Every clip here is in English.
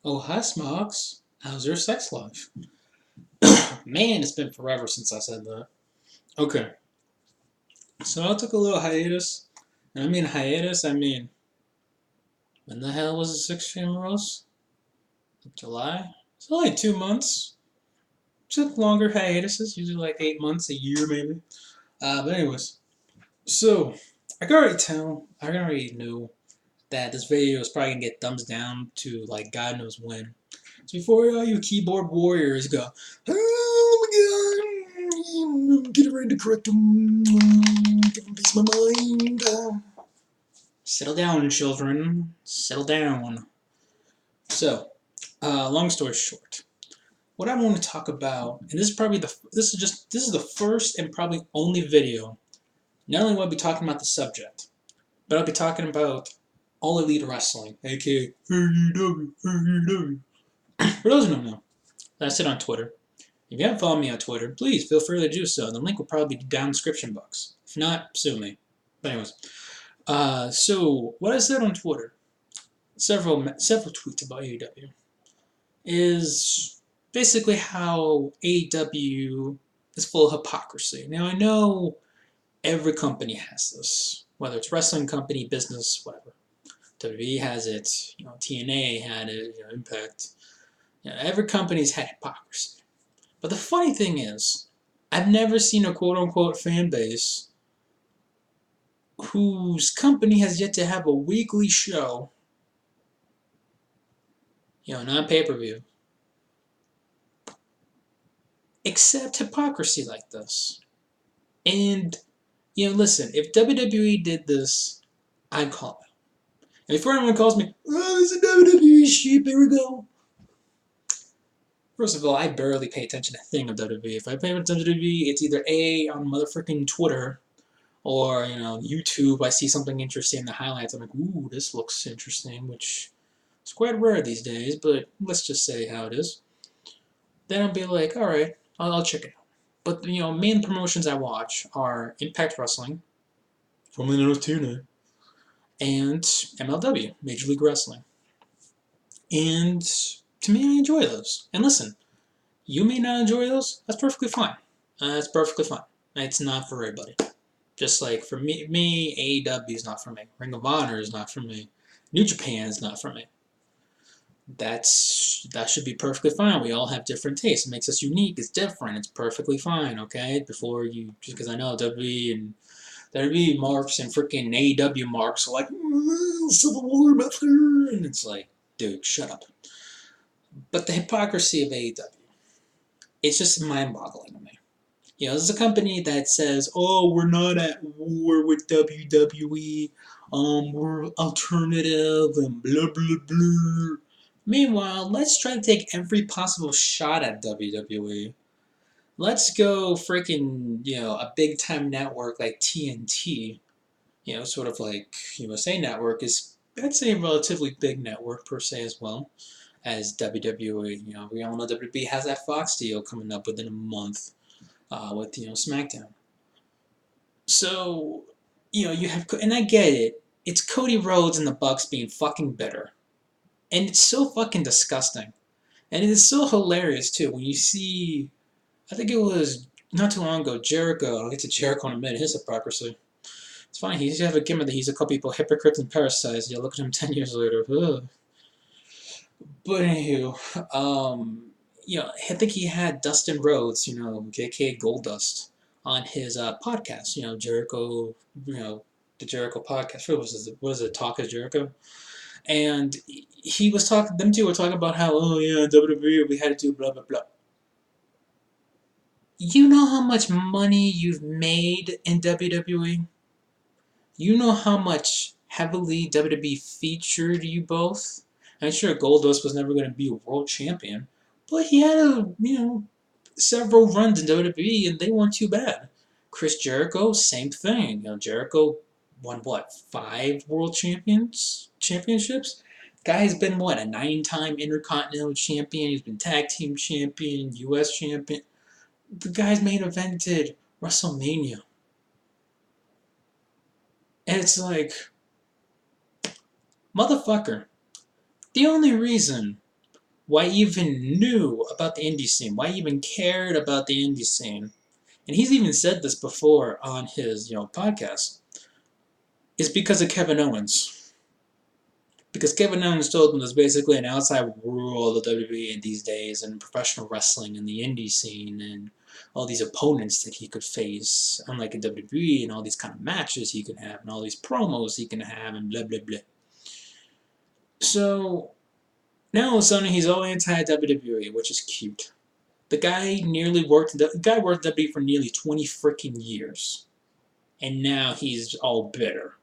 Oh, hi, Smokes. How's your sex life? Man, it's been forever since I said that. Okay, so I took a little hiatus. And I mean hiatus, I mean, when the hell was the 6 Rose? July? It's only 2 months. Took longer hiatuses, usually like 8 months, a year maybe. But anyways, so I can already knew that this video is probably gonna get thumbs down to like God knows when. So before all you keyboard warriors go, oh my god, get it ready to correct them, give them peace of my mind. Settle down, children. Settle down. So, long story short, what I want to talk about, and this is probably this is the first and probably only video. Not only will I be talking about the subject, but I'll be talking about All Elite Wrestling, aka AEW. For those who don't know, I sit on Twitter. If you haven't followed me on Twitter, please feel free to do so. The link will probably be down in the description box. If not, sue me. But anyways, so what I said on Twitter, several tweets about AEW, is basically how AEW is full of hypocrisy. Now I know every company has this, whether it's wrestling company, business, whatever. WWE has it, TNA had it, Impact. Every company's had hypocrisy. But the funny thing is, I've never seen a quote-unquote fan base whose company has yet to have a weekly show, not pay-per-view, accept hypocrisy like this. And, listen, if WWE did this, I'd call it. And before anyone calls me, oh, this is WWE sheep, here we go. First of all, I barely pay attention to a thing of WWE. If I pay attention to WWE, it's either A, on motherfucking Twitter, or, YouTube, I see something interesting in the highlights. I'm like, ooh, this looks interesting, which is quite rare these days, but let's just say how it is. Then I'll be like, all right, I'll check it out. But, main promotions I watch are Impact Wrestling, formerly known as TNA, and MLW, Major League Wrestling. And to me, I enjoy those. And listen, you may not enjoy those, that's perfectly fine. That's perfectly fine. It's not for everybody. Just like for me, AEW is not for me. Ring of Honor is not for me. New Japan is not for me. That should be perfectly fine. We all have different tastes. It makes us unique. It's different. It's perfectly fine. Okay. Before you, just because I know WWE and WWE marks and freaking AEW marks are like Civil War Method, and it's like, dude, shut up. But the hypocrisy of AEW, it's just mind-boggling to me. This is a company that says, "Oh, we're not at war with WWE. We're alternative and blah blah blah." Meanwhile, let's try to take every possible shot at WWE. Let's go freaking, a big time network like TNT, sort of like USA Network is, I'd say, a relatively big network per se as well as WWE. We all know WWE has that Fox deal coming up within a month with, SmackDown. So, you have, and I get it. It's Cody Rhodes and the Bucks being fucking bitter. And it's so fucking disgusting. And it is so hilarious too when you see, I think it was not too long ago, Jericho. I'll get to Jericho in a minute. His hypocrisy. It's funny. He's have a gimmick that he's a couple people hypocrites and parasites. You look at him 10 years later. Ugh. But anywho, I think he had Dustin Rhodes, aka Goldust, on his podcast. Jericho. The Jericho podcast. What was it? Talk of Jericho. And he was talking. Them two were talking about how, oh yeah, WWE, we had to do blah blah blah. You know how much money you've made in WWE? You know how much heavily WWE featured you both? I'm sure Goldust was never going to be a world champion, but he had several runs in WWE and they weren't too bad. Chris Jericho, same thing. Jericho won what, 5 world championships? Guy's been what, a 9-time Intercontinental Champion. He's been Tag Team Champion, U.S. Champion. The guy's main evented WrestleMania. And it's like, motherfucker, the only reason why he even knew about the indie scene, why he even cared about the indie scene, and he's even said this before on his podcast, is because of Kevin Owens. Because Kevin Owens told him there's basically an outside world of WWE these days and professional wrestling and the indie scene and all these opponents that he could face, unlike in WWE, and all these kind of matches he can have and all these promos he can have and blah blah blah. So now all of a sudden he's all anti-WWE, which is cute. The guy worked at WWE for nearly 20 freaking years, and now he's all bitter.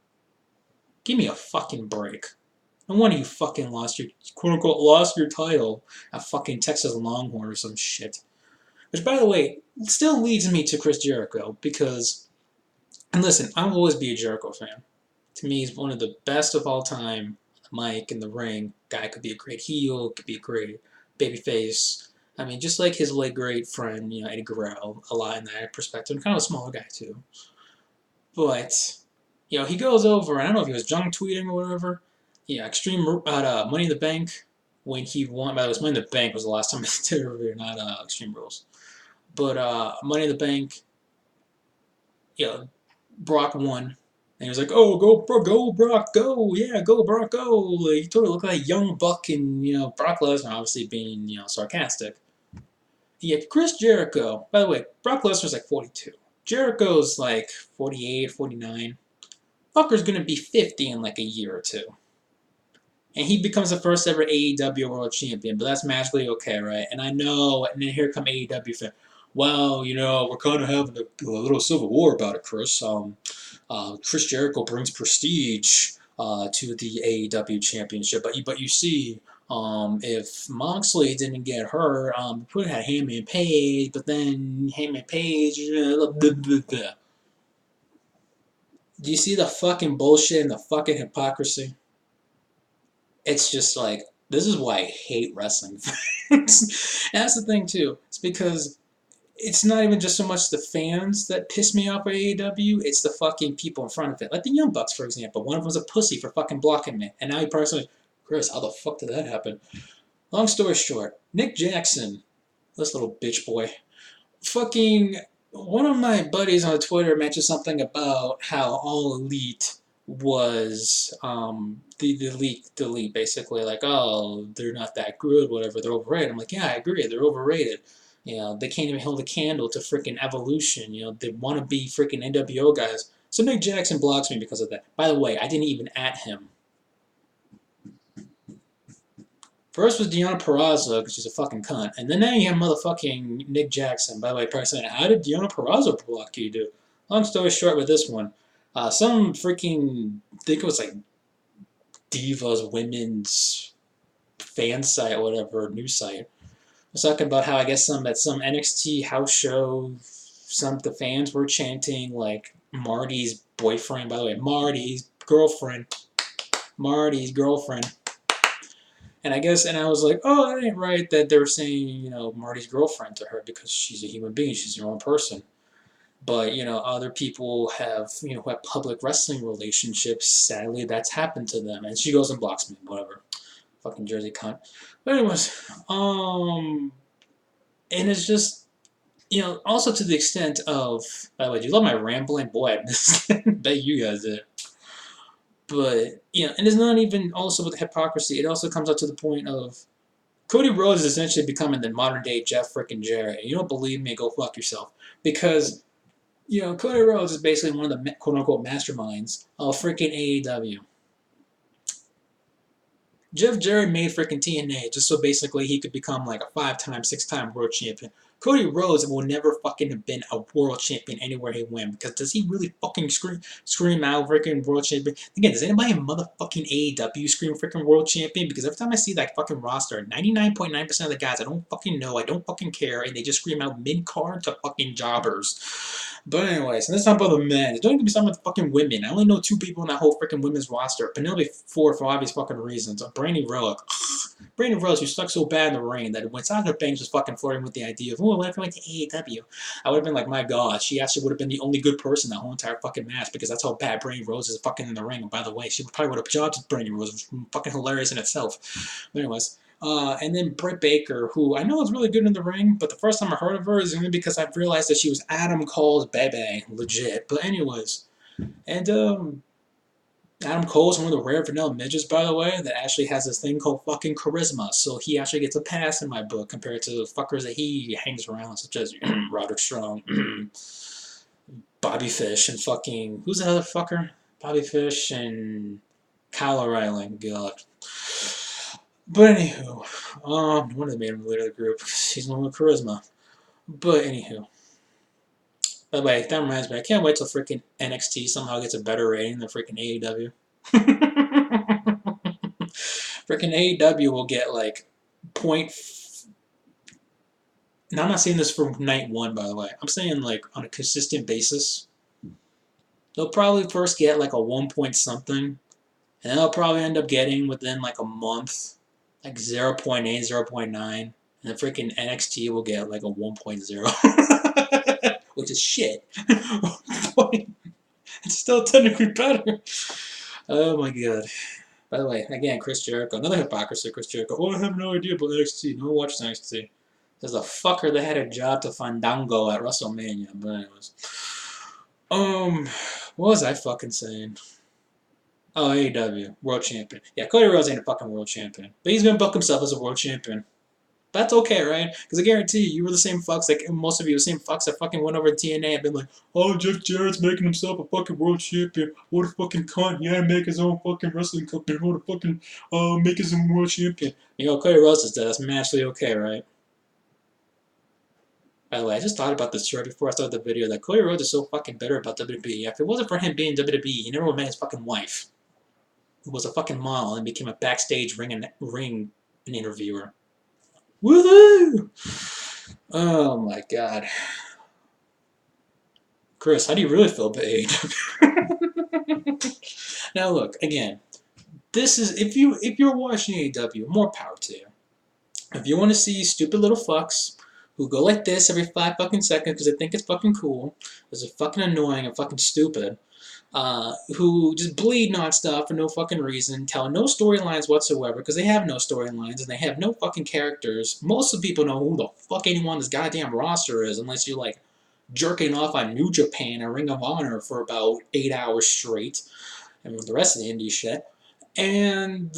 Give me a fucking break. No wonder you fucking lost your title at fucking Texas Longhorn or some shit. Which, by the way, still leads me to Chris Jericho because, and listen, I'll always be a Jericho fan. To me, he's one of the best of all time. The mic in the ring, guy could be a great heel, could be a great babyface. I mean, just like his late great friend, Eddie Guerrero, a lot in that perspective, and kind of a smaller guy too. But he goes over. I don't know if he was junk tweeting or whatever. Yeah, Extreme Money in the Bank when he won. By the way, Money in the Bank was the last time I did a review, not Extreme Rules. But Money in the Bank, Brock won. And he was like, "Oh, go Brock, go! Yeah, go Brock, go!" Like, he totally looked like a young buck, and Brock Lesnar obviously being sarcastic. Yeah, Chris Jericho. By the way, Brock Lesnar's like 42. Jericho's like 48, 49. Fucker's gonna be 50 in like a year or two. And he becomes the first ever AEW World Champion, but that's magically okay, right? And I know, and then here come AEW fan. Well, we're kind of having a little civil war about it, Chris. Chris Jericho brings prestige to the AEW Championship, but you see, if Moxley didn't get hurt, we had Heyman Page, but then Heyman Page, blah, blah, blah, blah. Do you see the fucking bullshit and the fucking hypocrisy? It's just like, this is why I hate wrestling fans. And that's the thing, too. It's because it's not even just so much the fans that piss me off at AEW, it's the fucking people in front of it. Like the Young Bucks, for example. One of them's a pussy for fucking blocking me. And now he probably says, Chris, how the fuck did that happen? Long story short, Nick Jackson, this little bitch boy, fucking, one of my buddies on Twitter mentioned something about how All Elite was the elite basically, like, oh, they're not that good, whatever, they're overrated. I'm like, yeah, I agree, they're overrated. They can't even hold a candle to freaking Evolution. They want to be freaking NWO guys. So Nick Jackson blocks me because of that. By the way, I didn't even at him. First was Deonna Purrazzo, because she's a fucking cunt. And then now you have motherfucking Nick Jackson. By the way, probably saying, how did Deonna Purrazzo block you, dude? Long story short with this one. Some freaking, I think it was like Divas Women's fan site or whatever, news site. I was talking about how I guess at some NXT house show, some of the fans were chanting like Marty's boyfriend, by the way, Marty's girlfriend. And I was like, oh, that ain't right that they were saying, Marty's girlfriend to her because she's a human being, she's her own person. But, other people have, who have public wrestling relationships, sadly that's happened to them. And she goes and blocks me, whatever. Fucking Jersey cunt. But anyways, and it's just, also to the extent of, by the way, do you love my rambling? Boy, I missed it. Bet you guys did. But, and it's not even also with the hypocrisy. It also comes up to the point of Cody Rhodes is essentially becoming the modern day Jeff frickin' Jarrett. You don't believe me? Go fuck yourself. Because, Cody Rhodes is basically one of the quote unquote masterminds of freaking AEW. Jeff Jarrett made freaking TNA just so basically he could become like a 5-time, 6-time world champion. Cody Rhodes will never fucking have been a world champion anywhere he went because does he really fucking scream out freaking world champion? Again, does anybody in motherfucking AEW scream freaking world champion? Because every time I see that fucking roster, 99.9% of the guys I don't fucking know, I don't fucking care, and they just scream out mid-card to fucking jobbers. But anyways, and let's talk about the men. Don't even be talking about the fucking women. I only know 2 people in that whole freaking women's roster. Penelope Ford for obvious fucking reasons. Brandy Rhodes. Brandy Rhodes, who stuck so bad in the ring that when Sasha Banks was fucking flirting with the idea of, oh, what if I went to AEW? I would have been like, my god, she actually would have been the only good person that whole entire fucking match because that's how bad Brandy Rhodes is fucking in the ring. And by the way, she probably would have judged Brandy Rhodes, which was fucking hilarious in itself. But anyways, And then Britt Baker, who I know is really good in the ring, but the first time I heard of her is only because I realized that she was Adam Cole's baby, legit. But anyways, and Adam Cole's one of the rare vanilla midgets, by the way, that actually has this thing called fucking charisma. So he actually gets a pass in my book compared to the fuckers that he hangs around, such as Roderick Strong, Bobby Fish, and fucking who's the other fucker? Bobby Fish and Kyle O'Reilly. God. But anywho, one of the main leader of the group. He's the one with charisma. But anywho. By the way, that reminds me, I can't wait till freaking NXT somehow gets a better rating than freaking AEW. Freaking AEW will get like point. Now I'm not saying this for night one, by the way. I'm saying like on a consistent basis. They'll probably first get like a 1 point something, and they'll probably end up getting within like a month, like 0.8, 0.9, and the freaking NXT will get like a 1.0, which is shit. It's still technically better. Oh my god. By the way, again, Chris Jericho, another hypocrisy, Chris Jericho. Oh, I have no idea about NXT. No one watches NXT. There's a fucker that had a job to Fandango at WrestleMania. But anyways. What was I fucking saying? Oh, AEW, world champion. Yeah, Cody Rhodes ain't a fucking world champion. But he's gonna book himself as a world champion. That's okay, right? Because I guarantee you were the same fucks, like most of you, the same fucks that fucking went over to TNA and been like, oh, Jeff Jarrett's making himself a fucking world champion. What a fucking cunt. He had to make his own fucking wrestling company. What a fucking, make his own world champion. You know, Cody Rhodes is dead. That's actually okay, right? By the way, I just thought about this right before I started the video, that Cody Rhodes is so fucking bitter about WWE. If it wasn't for him being WWE, he never would have met his fucking wife, who was a fucking model and became a backstage ring interviewer. Woohoo! Oh my god. Chris, how do you really feel about AEW? Now look, again, this is if you're watching AEW, more power to you. If you want to see stupid little fucks who go like this every 5 fucking seconds because they think it's fucking cool, because they're fucking annoying and fucking stupid, who just bleed nonstop for no fucking reason, tell no storylines whatsoever because they have no storylines and they have no fucking characters. Most of the people know who the fuck anyone on this goddamn roster is unless you're like jerking off on New Japan or Ring of Honor for about 8 hours straight, and with the rest of the indie shit, and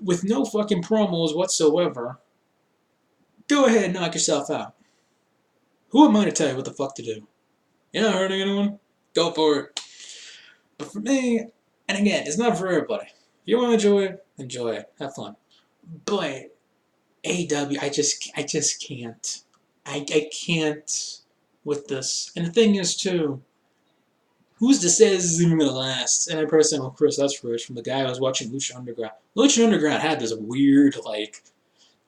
with no fucking promos whatsoever. Go ahead and knock yourself out. Who am I to tell you what the fuck to do? You're not hurting anyone? Go for it. But for me, and again, it's not for everybody. If you want to enjoy it, have fun. But AEW, I just can't. I can't with this. And the thing is, too, who's to say this is even going to last? And I personally know Chris Eskridge from the guy who was watching Lucha Underground. Lucha Underground had this weird, like,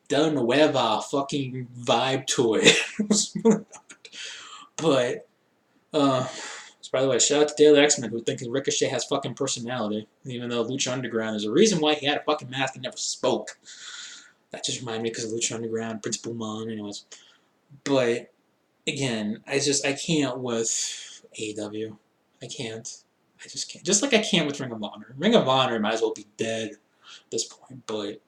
Del Nueva fucking vibe to it. But, so by the way, shout out to Daily X-Men who thinks Ricochet has fucking personality, even though Lucha Underground is a reason why he had a fucking mask and never spoke. That just reminded me because of Lucha Underground, Prince Pumon, anyways. But, again, I can't with AEW. I can't. I just can't. Just like I can't with Ring of Honor. Ring of Honor might as well be dead at this point, but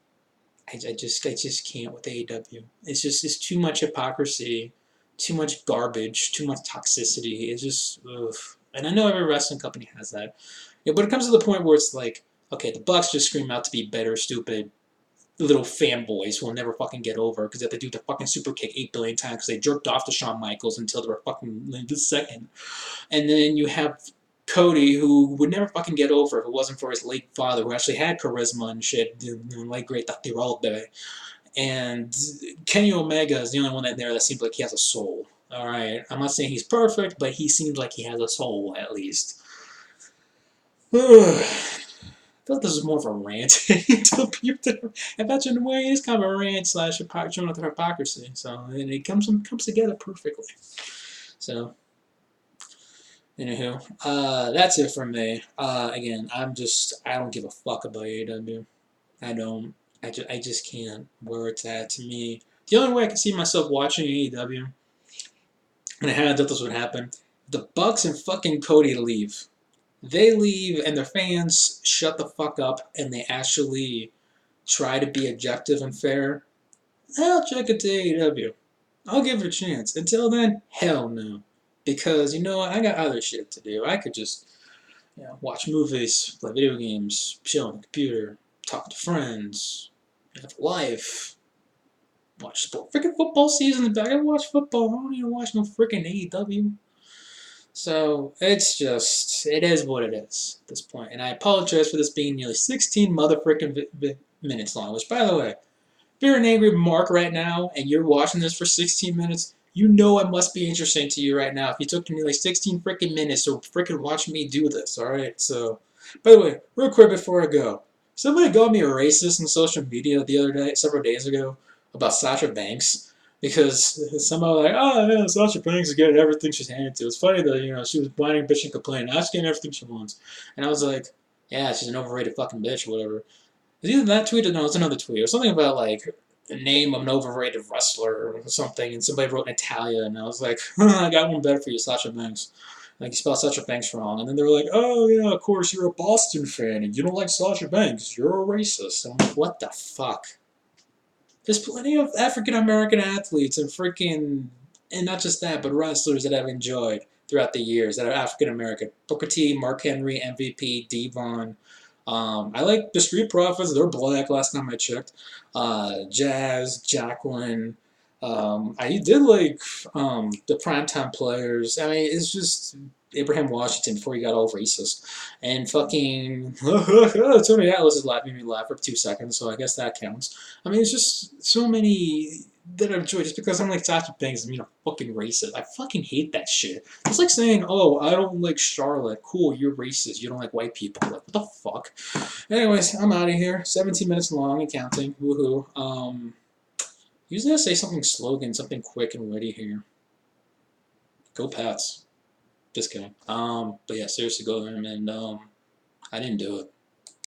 I just can't with AEW. It's too much hypocrisy, too much garbage, too much toxicity. It's just, ugh. And I know every wrestling company has that. Yeah, but it comes to the point where it's like, okay, the Bucks just scream out to be better, stupid, little fanboys who will never fucking get over because they have to do the fucking super kick 8 billion times because they jerked off to Shawn Michaels until they were fucking this second. And then you have Cody, who would never fucking get over if it wasn't for his late father, who actually had charisma and shit, like great Day. And Kenny Omega is the only one there that seems like he has a soul. Alright, I'm not saying he's perfect, but he seems like he has a soul, at least. I thought this was more of a rant to people that imagine the way it is kind of a rant slash hypocrisy. So it comes together perfectly. So anywho, that's it from me. Again, I don't give a fuck about AEW. I don't. I just can't. Where it's at, to me, the only way I can see myself watching AEW, and I had that this would happen, the Bucks and fucking Cody leave. They leave, and their fans shut the fuck up, and they actually try to be objective and fair, I'll check it to AEW. I'll give it a chance. Until then, hell no. Because you know what? I got other shit to do. I could just watch movies, play video games, chill on the computer, talk to friends, have a life, watch sport. Freaking football season. I gotta watch football. I don't need to watch no freaking AEW. So it's just, it is what it is at this point. And I apologize for this being nearly 16 motherfucking minutes long. Which, by the way, if you're an angry Mark right now and you're watching this for 16 minutes, you know it must be interesting to you right now. If you took nearly 16 freaking minutes to freaking watch me do this, alright? So, by the way, real quick before I go, somebody called me a racist on social media the other day, several days ago, about Sasha Banks. Because somehow like, oh yeah, Sasha Banks is getting everything she's handed to. It's funny that, she was whining, bitching, complaining. Now she's getting everything she wants. And I was like, yeah, she's an overrated fucking bitch or whatever. It was either that tweet or no, it's another tweet. It was something about like the name of an overrated wrestler or something, and somebody wrote Natalia, and I was like, I got one better for you, Sasha Banks. Like, you spelled Sasha Banks wrong. And then they were like, oh yeah, of course, you're a Boston fan, and you don't like Sasha Banks. You're a racist. And I'm like, what the fuck? There's plenty of African American athletes and freaking, and not just that, but wrestlers that I've enjoyed throughout the years that are African American. Booker T, Mark Henry, MVP, Devon. I like the Street Profits. They're black last time I checked. Jazz, Jacqueline. I did like the primetime players. I mean, it's just Abraham Washington before he got all racist. And fucking Tony Atlas is laughing me laugh for 2 seconds, so I guess that counts. I mean, it's just so many that I enjoy just because I'm like Sasha Banks is fucking racist. I fucking hate that shit. It's like saying, oh, I don't like Charlotte. Cool, you're racist. You don't like white people. Like, what the fuck? Anyways, I'm out of here. 17 minutes long and counting. Woohoo. Usually I say something slogan, something quick and witty here. Go Pats. Just kidding. But yeah, seriously, go to him, and I didn't do it.